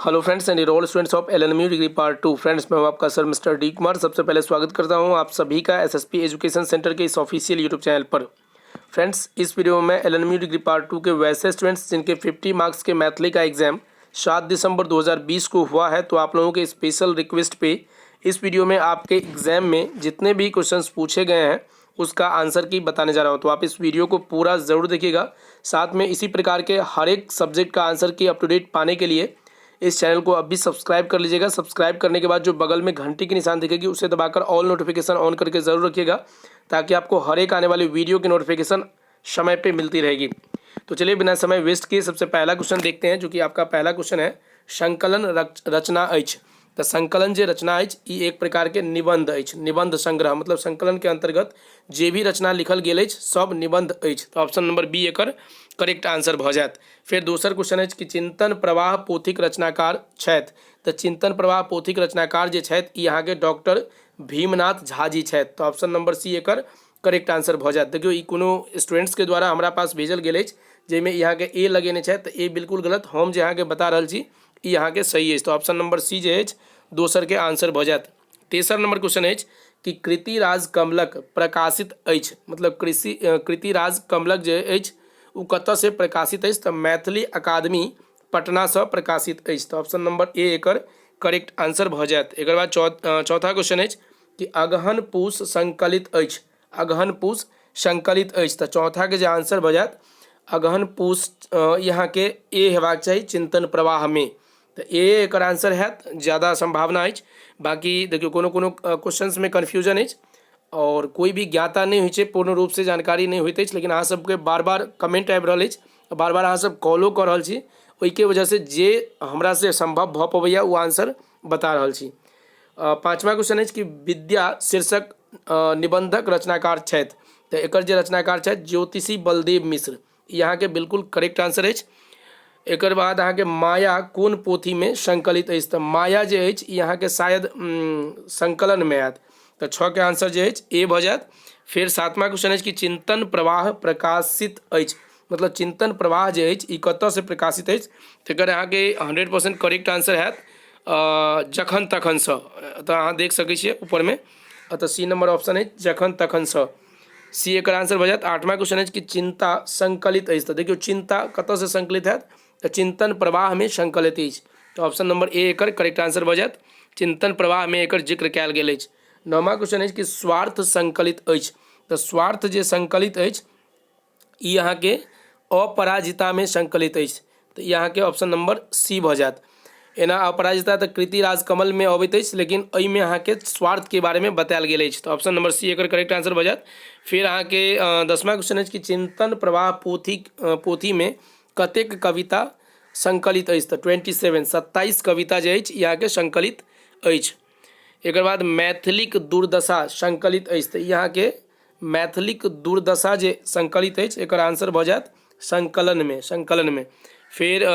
Hello friends and all students of LNMU degree part 2। Friends मैं हूं आपका sir mister D Kumar. सबसे पहले स्वागत करता हूं आप सभी का एसएसपी एजुकेशन सेंटर के इस ऑफिशियल यूट्यूब चैनल पर। फ्रेंड्स इस वीडियो में एलएनएमयू डिग्री पार्ट 2 के वैसे स्टूडेंट्स जिनके 50 मार्क्स के मैथली का एग्जाम 7 दिसंबर 2020 को हुआ है, तो आप लोगों के स्पेशल रिक्वेस्ट पे इस वीडियो में आपके एग्जाम में जितने भी क्वेश्चन पूछे गए हैं उसका आंसर की बताने जा रहा हूँ। तो आप इस वीडियो को पूरा ज़रूर देखिएगा। साथ में इसी प्रकार के हर एक सब्जेक्ट का आंसर की अप टू डेट पाने के लिए इस चैनल को अभी सब्सक्राइब कर लीजिएगा। सब्सक्राइब करने के बाद जो बगल में घंटी की निशान दिखेगी उसे दबाकर ऑल नोटिफिकेशन ऑन करके ज़रूर रखिएगा, ताकि आपको हर एक आने वाली वीडियो की नोटिफिकेशन समय पे मिलती रहेगी। तो चलिए बिना समय वेस्ट किए सबसे पहला क्वेश्चन देखते हैं, जो कि आपका पहला क्वेश्चन है संकलन रचना अछि। तो संकलन जे रचना अछि ई एक प्रकार के निबंध अछि। निबंध संग्रह मतलब संकलन के अंतर्गत जे भी रचना लिखल गेल अछि सब निबंध अछि। तो ऑप्शन नंबर बी एकर करेक्ट आंसर भ जायत। फिर दोसर क्वेश्चन अछि कि चिंतन प्रवाह पोथीक रचनाकार छथि। तो चिंतन प्रवाह पोथीक रचनाकार जे छथि ई अहाँके डॉक्टर भीमनाथ झा जी छथि। तो ऑप्शन नंबर सी एकर करेक्ट आंसर भ जायत। देखियो ई कोनो स्टूडेंट्स के द्वारा हमरा पास भेजल गेल अछि, जाहिमे यहाँ के ए लगेने छथि। तो ए बिल्कुल गलत, हम जे अहाँके बता रहल छी ई यहाँ के सही अछि। तो ऑप्शन नंबर सी जे अछि दोसर के आंसर भ जायत। तेसर नंबर क्वेश्चन अछि कि कृतिराज कमलक प्रकाशित अछि। मतलब कृतिराज कमलक जे अछि उ कतऽ से प्रकाशित अछि। तो मैथिली अकादमी पटना से प्रकाशित अछि। तो ऑप्शन नंबर ए एकर करेक्ट आंसर भ जायत। एक बाद चौथा क्वेश्चन अछि कि अगहन पूस संकलित अछि। अगहन पूस संकलित अछि। तो चौथा के जे आंसर भ जायत अगहन पूस यहाँ के ए हेबाक चाही चिंतन प्रवाह में। तो ए एकर आंसर हैत, ज़्यादा संभावना अछि। बाकी देखियो कोनो कोनो क्वेश्चंस में कन्फ्यूजन अछि और कोई भी ज्ञाता नहीं होइ छै, पूर्ण रूप से जानकारी नहीं होइत अछि, लेकिन अहाँ सबके बार बार कमेंट आबि रहल अछि, बार बार अहाँ सब कॉलो कर रहल छी, ओहिके वजह से जे हमरा से संभव भ पबैया वो आंसर बता रहल छी। पाँचवा क्वेश्चन अछि कि विद्या शीर्षक निबंधक रचनाकार छथि। तो एकर जे रचनाकार छथि ज्योतिषी बलदेव मिश्र, यहाँ के बिल्कुल करेक्ट आंसर अछि। एकर बाद अहाँके माया कोन पोथी में संकलित अछि। तो माया जे अछि यहाँ के शायद संकलन में आयत। तो 6 के आंसर जे अछि ए भ जायत। फिर सातवां क्वेश्चन अछि कि चिंतन प्रवाह प्रकाशित अछि। मतलब चिंतन प्रवाह जे अछि ई कतऽ से प्रकाशित अछि। तो एकर अहाँके 100% करेक्ट आंसर हैत जखन तखन सँ। तो अहाँ देख सकै छियै ऊपर में, तो सी नंबर ऑप्शन अछि जखन तखन सँ। सी एकर आंसर भ जायत। आठवां क्वेश्चन अछि कि चिंता संकलित अछि। तो देखियो चिंता कतऽ से संकलित हैत। तो चिंतन प्रवाह में संकलित अछि। तो ऑप्शन नंबर ए एकर करेक्ट आंसर भ जायत। चिंतन प्रवाह में एकर जिक्र कयल गेल अछि। नौवां क्वेश्चन अछि कि स्वार्थ संकलित अछि। तो स्वार्थ जे संकलित अछि ई यहाँ के अपराजिता में संकलित अछि। तो यहाँ के ऑप्शन नंबर सी भ जायत। एना अपराजिता तो कृतिराज कमल में अबैत अछि, लेकिन एहि में अहाँ के स्वार्थ के बारे में बतायल गेल अछि। तो ऑप्शन नंबर सी एकर करेक्ट आंसर भ जायत। फिर अहाँ के 10वां क्वेश्चन अछि कि चिंतन प्रवाह पोथी में कतेक कविता संकलित अछि। तो 27 कविता जे अछि यहाँ के संकलित अछि। एक बाद मैथिलीक दुर्दशा संकलित अछि। तो यहाँ के मैथिलीक दुर्दशा जे संकलित अछि एकर आंसर भ जायत संकलन में। फिर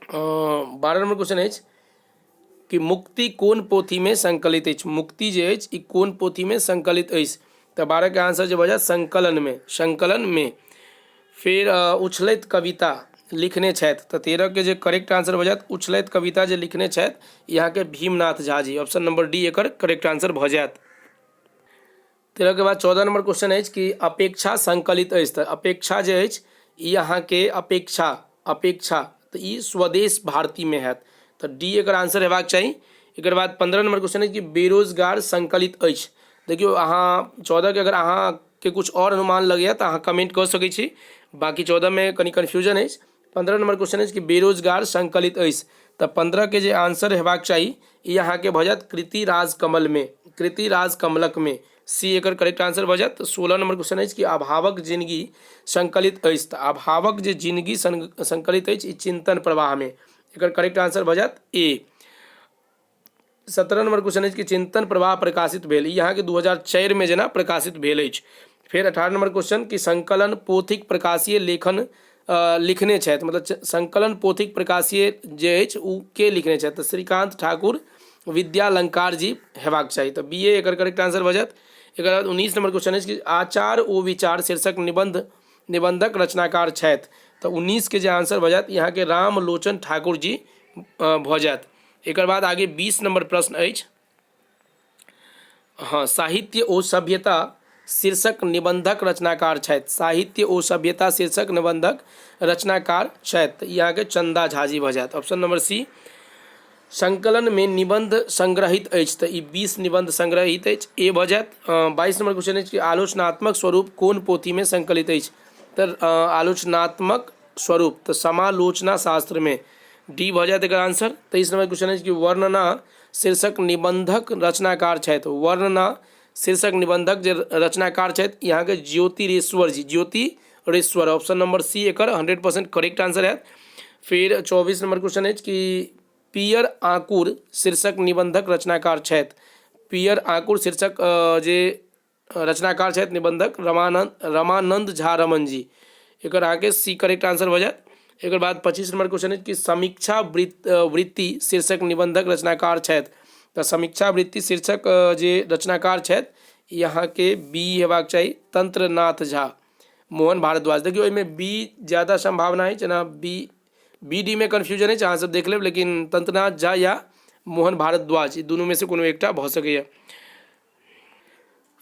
12 नंबर क्वेश्चन अछि कि मुक्ति कोन पोथी में संकलित अछि। मुक्ति जे अछि ई कोन पोथी में संकलित अछि। तो 12 के आंसर जो भ जायत संकलन में। फिर उछलैत कविता लिखने छथि। तो 13 के जे करेक्ट आंसर भ जायत उछलैत कविता जे लिखने छथि यहाँ के Bhimnath Jha ji. Option number D एकर करेक्ट आंसर भ जायत। 13 के बाद 14 नंबर क्वेश्चन अछि कि अपेक्षा संकलित अछि। तो अपेक्षा जे अछि यहाँ के अपेक्षा तो ई स्वदेश भारती में हैत। तो डी एकर आंसर हेबाक चाही। एक बाद 15 नंबर क्वेश्चन है कि बेरोजगार संकलित अछि। देखियो अहाँ 14 के अगर अहाँ के कुछ और अनुमान लगैया तो अहाँ कमेंट कर सकै छी। बाकी 14 में कनी कन्फ्यूजन अछि। 15 नंबर क्वेश्चन अछि कि बेरोजगार संकलित अछि। तो 15 के जे आंसर हेबाक चाही यहाँ के भ जायत कृतिराज कमलक में। सी एकर करेक्ट आंसर भ जायत। 16 नंबर क्वेश्चन अछि कि अभावक जिंदगी संकलित अछि। तो अभावक जे जिंदगी संकलित अछि चिंतन प्रवाह में। एकर करेक्ट आंसर भ जायत ए। 17 नंबर क्वेश्चन अछि कि चिंतन प्रवाह प्रकाशित भेल यहाँ के 2004 में जेना प्रकाशित भेल अछि। फिर 18 नंबर क्वेश्चन कि संकलन पोथिक प्रकाशीय लेखन लिखने छथि। मतलब संकलन पोथिक प्रकाशीय जे अछि उ के लिखने छथि। तो श्रीकांत ठाकुर विद्यालंकार जी हेबाक चाही। तो बी ए एकर करेक्ट आंसर भ जायत। एक बाद 19 नंबर क्वेश्चन अछि कि आचार ओ विचार शीर्षक निबंधक रचनाकार छथि। तो 19 के जे आंसर भऽ जायत यहाँ के रामलोचन ठाकुर जी भऽ जायत। एकर बाद आगे 20 नंबर प्रश्न अछि। हाँ, साहित्य ओ सभ्यता शीर्षक निबंधक रचनाकार छथि। साहित्य ओ सभ्यता शीर्षक निबंधक रचनाकार छथि, यहाँ के चंदा झा जी भऽ जायत। Option number C. संकलन में निबंध संग्रहित अछि, तो 20 निबंध संग्रहित अछि, ए भऽ जायत। 22 नंबर क्वेश्चन अछि कि आलोचनात्मक स्वरूप कोन पोथी में संकलित अछि, तो आलोचनात्मक स्वरूप तो समालोचना शास्त्र में, डी भऽ जायत एकर आंसर। 23 नंबर क्वेश्चन अछि कि वर्णना शीर्षक निबंधक रचनाकार छथि। वर्णना शीर्षक निबंधक जे रचनाकार छथि यहाँ के ज्योतिरेश्वर जी, ज्योतिरेश्वर, ऑप्शन नंबर सी एकर 100% करेक्ट आंसर है। फिर 24 नंबर क्वेश्चन अछि कि पियर आकुर शीर्षक निबंधक रचनाकार छथि। पियर आकुर शीर्षक जे रचनाकार छथि निबंधक रमानंद झा रमन जी, एकर आगे सी करेक्ट आंसर भऽ जायत। एकर बाद 25 नंबर क्वेश्चन है कि समीक्षा वृत्ति शीर्षक निबंधक रचनाकार छथि। तो समीक्षा वृत्ति शीर्षक जे रचनाकार छथि यहाँ के बी हेबाक चाही तंत्रनाथ झा, मोहन भारद्वाज। देखियो एहिमे बी ज़्यादा संभावना है, जेना बी डी में कन्फ्यूजन है, अहाँ सब देख लेब, लेकिन तंत्रनाथ झा या मोहन भारद्वाज दुनू में से कोनो एकटा भऽ सकैए।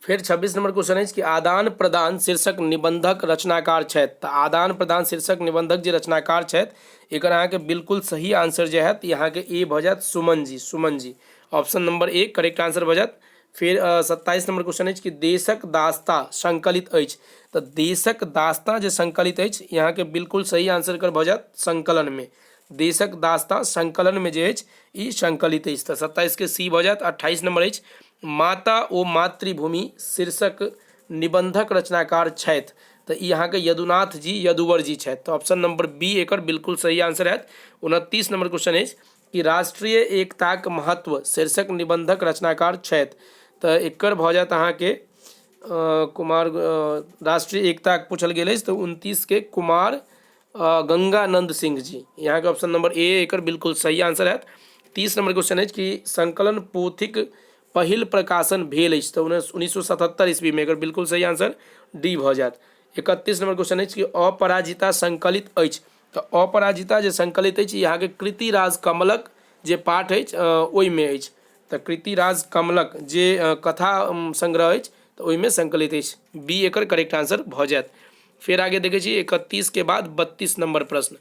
फिर 26 नंबर क्वेश्चन है कि आदान प्रदान शीर्षक निबंधक रचनाकार छथि। तो आदान प्रदान शीर्षक निबंधक जे रचनाकार छथि एकर अहाँके बिल्कुल सही आंसर जे है यहाँ के ए भऽ जायत Suman ji, Suman ji, option number A correct answer भऽ जायत। फिर 27 नंबर क्वेश्चन है कि देशक दास्ता संकलित अछि। तो देशक दास्ता जे संकलित अछि यहाँ के बिल्कुल सही आंसर कर भऽ जायत संकलन में। देशक दास्ता संकलन में जे अछि ई संकलित अछि, तो 27 के सी भऽ जायत। 28 नंबर अछि माता ओ मातृभूमि शीर्षक निबंधक रचनाकार छथि। तो यहाँ के यदुनाथ जी, यदुवर जी छथि, तो ऑप्शन नंबर बी एकर बिल्कुल सही आंसर है। 29 नंबर क्वेश्चन है कि राष्ट्रीय एकताक महत्व शीर्षक निबंधक रचनाकार छथि। तो एकर भऽ जायत अहाँ के कुमार, राष्ट्रीय एकता पूछल गेल अछि, तो 29 के कुमार गंगानंद सिंह जी, यहाँ के ऑप्शन नंबर ए एकर बिल्कुल सही आंसर है। 30 नंबर क्वेश्चन है कि संकलन पोथिक पहिल प्रकाशन भेल अछि, तो 1977 ईस्वी में, एकर बिल्कुल सही आंसर डी भऽ जायत। 31 नंबर क्वेश्चन है कि अपराजिता संकलित अछि। तो अपराजिता जे संकलित अछि यहाँ के कृतिराज कमलक जे पाठ अछि ओहिमे अछि। तो कृतिराज कमलक जे कथा संग्रह अछि तो ओहिमे संकलित अछि, बी एकर करेक्ट आंसर भऽ जायत। फिर आगे देखे छी 31 के बाद 32 नंबर प्रश्न।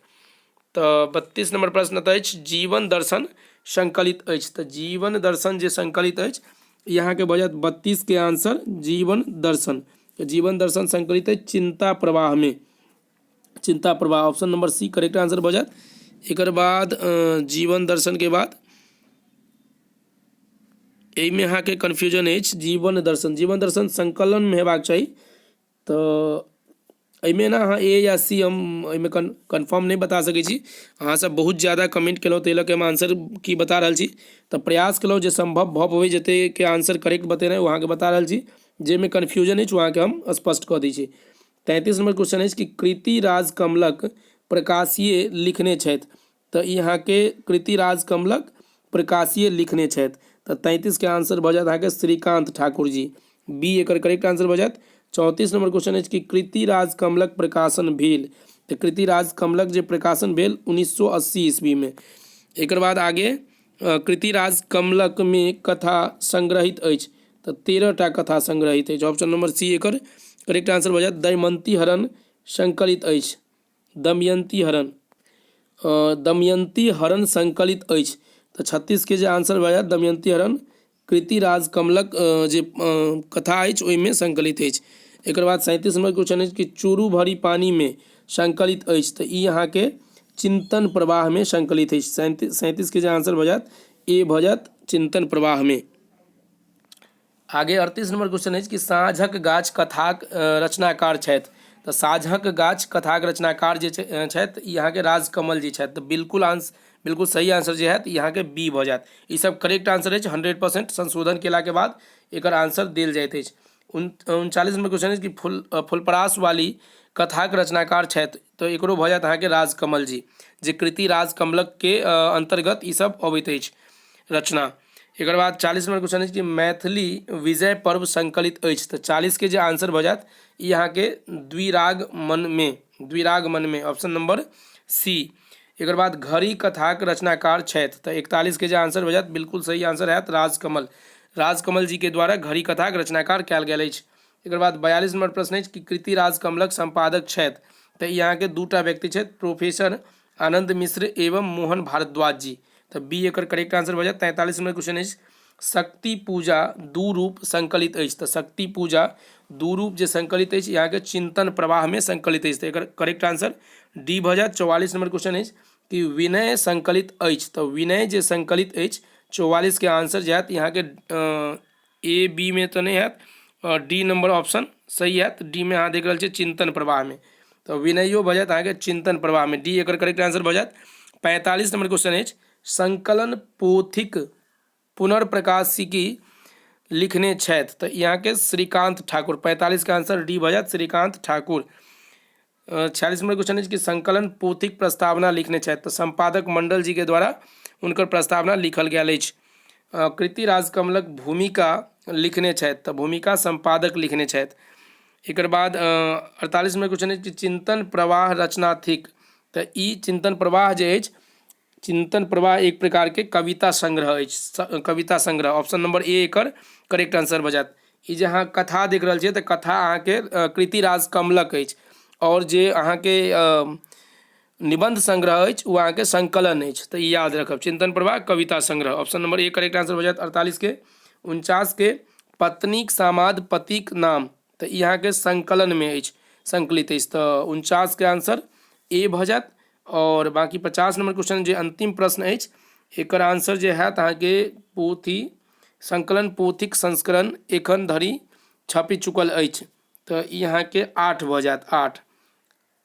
तो 32 नंबर प्रश्न तो अछि जीवन दर्शन संकलित अछि। तो जीवन दर्शन जे संकलित अछि यहाँ के भऽ जायत 32 के आंसर जीवन दर्शन। जीवन दर्शन संकलित है चिंता प्रवाह में, चिंता प्रवाह, option number C correct answer भऽ जायत। एकर बाद जीवन दर्शन के बाद एहिमे अहाँ के कन्फ्यूजन अछि जीवन दर्शन संकलन में हेबाक चाही। तो एहिमे ना अहाँ ए या सी हम एहिमे कन्फर्म नहीं बता सकै छी। अहाँ सब बहुत ज़्यादा कमेंट केलहुँ ताहि लऽ के हम आंसर की बता रहल छी। तो प्रयास केलहुँ जे संभव भऽ पबै जते के आंसर करेक्ट बतेनाइ वहाँ के बता रहल छी, जाहिमे कन्फ्यूजन अछि वहाँ के हम स्पष्ट कऽ दै छी। 33 नंबर क्वेश्चन अछि कि कृतिराज कमलक प्रकाशीय लिखने छथि। तो यहाँ के कृतिराज कमलक प्रकाशीय लिखने छथि। तो 33 के आंसर भऽ जायत अहाँके श्रीकांत ठाकुर जी, बी एकर करेक्ट आंसर भऽ जायत। 34 नंबर क्वेश्चन अछि कि कृतिराज कमलक प्रकाशन भेल। तो कृतिराज कमलक जे प्रकाशन भेल 1980 ईस्वी में। एकर बाद आगे कृतिराज कमलक में कथा संग्रहित अछि। तो 13टा कथा संग्रहित अछि, ऑप्शन नंबर सी एकर करेक्ट आंसर भऽ जायत। दमयंती हरण संकलित अछि, दमयंती हरण संकलित अछि। तो 36 के जे आंसर भऽ जायत दमयंती हरण कृतिराज कमलक जे कथा अछि ओहिमे संकलित अछि। एकर बाद 37 नंबर क्वेश्चन अछि कि चूरू भरी पानी में संकलित अछि। तो ई अहाँ के चिंतन प्रवाह में संकलित अछि। 37 के जे आंसर भऽ जायत ए भऽ जायत चिंतन प्रवाह में। आगे 38 नंबर क्वेश्चन अछि कि साँझक गाछ कथाक रचनाकार छथि। तो साँझक गाछ कथाक रचनाकार जे छथि यहाँ के राजकमल जी छथि। तो बिल्कुल सही आंसर जे है यहाँ के बी भऽ जायत। ई सब करेक्ट आंसर अछि, 100% संशोधन केला के बाद एकर आंसर देल जाइत अछि। 39 नंबर क्वेश्चन अछि कि फुलपरास वाली कथाक रचनाकार छथि। तो एकरो भऽ जायत अहाँके राजकमल जी, जे कृति राजकमलक के अंतर्गत ई सब अबैत अछि रचना। एकर बाद 40 नंबर क्वेश्चन अछि कि मैथिली विजय पर्व संकलित अछि। तो 40 के जे आंसर भऽ जायत ई यहाँ के द्विराग मन में, द्विरागमन में, ऑप्शन नंबर सी। एक बाद घड़ी कथाक रचनाकार छथि, तो 41 के जो आंसर हो जात बिल्कुल सही आंसर है राजकमल। राजकमल जी के द्वारा घड़ी कथाक रचनाकार कयल गेल अछि। एक बाद 42 नंबर प्रश्न अछि कि कृति राजकमलक संपादक छथि, तो यहाँ के दूटा व्यक्ति छथि, प्रोफेसर आनंद मिश्र एवं मोहन भारद्वाज जी, तो बी एकर करेक्ट आंसर हो जाए। 43 नंबर क्वेश्चन अछि शक्ति पूजा दू रूप संकलित अछि, तो शक्ति पूजा दू रूप जे संकलित अछि यहाँ के चिंतन प्रवाह में संकलित अछि, तो एकर करेक्ट आंसर डी भ जाए। 44 नंबर क्वेश्चन अछि कि विनय संकलित अछि, तो विनय जे संकलित अछि 44 के आंसर जात यहाँ के ए बी में तो नहीं है, डी नंबर ऑप्शन सही है। डी में अहाँ देख रहे चिंतन प्रवाह में, तो विनयो भजत अहाँ के चिंतन प्रवाह में, डी एकर करेक्ट आंसर भजत। 45 नंबर क्वेश्चन है संकलन पोथिक पुनर्प्रकाशिकी लिखने छथि, तो यहाँ के श्रीकांत ठाकुर, 45 का आंसर डी भजत श्रीकांत ठाकुर। 46 नंबर क्वेश्चन है कि संकलन पोथिक प्रस्तावना लिखने छथि, तो संपादक मंडल जी के द्वारा उनकर प्रस्तावना लिखल गेल अछि। कृति राजकमलक भूमिका लिखने छथि, तो भूमिका संपादक लिखने छथि। एक बाद 48 नंबर क्वेश्चन है कि चिंतन प्रवाह रचना थिक, तो ई चिंतन प्रवाह जे अछि, चिंतन प्रवाह एक प्रकार के कविता संग्रह अछि, कविता संग्रह, ऑप्शन नंबर ए एकर करेक्ट आंसर भ जात। ई जे अहाँ कथा देख रहल छियै, तो कथा अहाँ के कृति राजकमलक अछि, और जे अहाँ के निबंध संग्रह अछि वो अहाँ के संकलन अछि, तो याद रखब चिंतन प्रवाह कविता संग्रह, option number A correct answer हो जात। 48 के 49 के पत्नीक सामाद पतिक नाम, तो यहाँ के संकलन में अछि, संकलित अछि, तो 49 के आंसर ए भ जात। और बाकी 50 नंबर क्वेश्चन जे अंतिम प्रश्न अछि एकर आंसर जे है अहाँ के पोथी संकलन पोथिक संस्करण एखन धरि छपि चुकल अछि, तो यहाँ के 8 भ जात। 8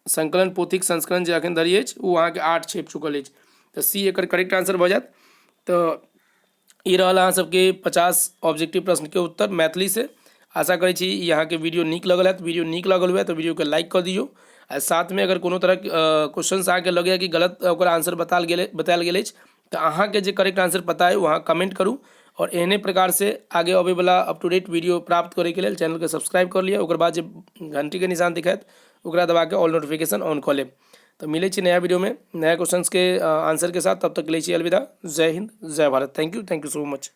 संकलन पोथिक संस्करण जे अखन धरि अछि वो अहाँ के 8 छपि चुकल अछि, तो सी एकर करेक्ट आंसर भ जात। तो ई रहल अहाँ सबके 50 ऑब्जेक्टिव प्रश्न के उत्तर मैथिली से। आशा करै छी यहाँ के वीडियो नीक लगल है, तो वीडियो नीक लगल हुए तो वीडियो के लाइक कर दियो। आ साथ में अगर कोनो तरह क्वेश्चन अहाँ के लगे कि गलत ओकर आंसर बतायल गेल अछि, तो अहाँ के जे करेक्ट आंसर पता है वहाँ कमेंट करूँ। और एहने प्रकार से आगे आवे वाला अप टू डेट वीडियो प्राप्त करे के लिए चैनल के सब्सक्राइब कर लिया, ओकर बाद जे घंटी के निशान दिखात ओकरा दबा के ऑल नोटिफिकेशन ऑन कर लेब। तो मिले छी नया वीडियो में नया क्वेश्चन के आंसर के साथ, तब तक के लिए अलविदा। जय हिंद जय Bharat, thank you so much.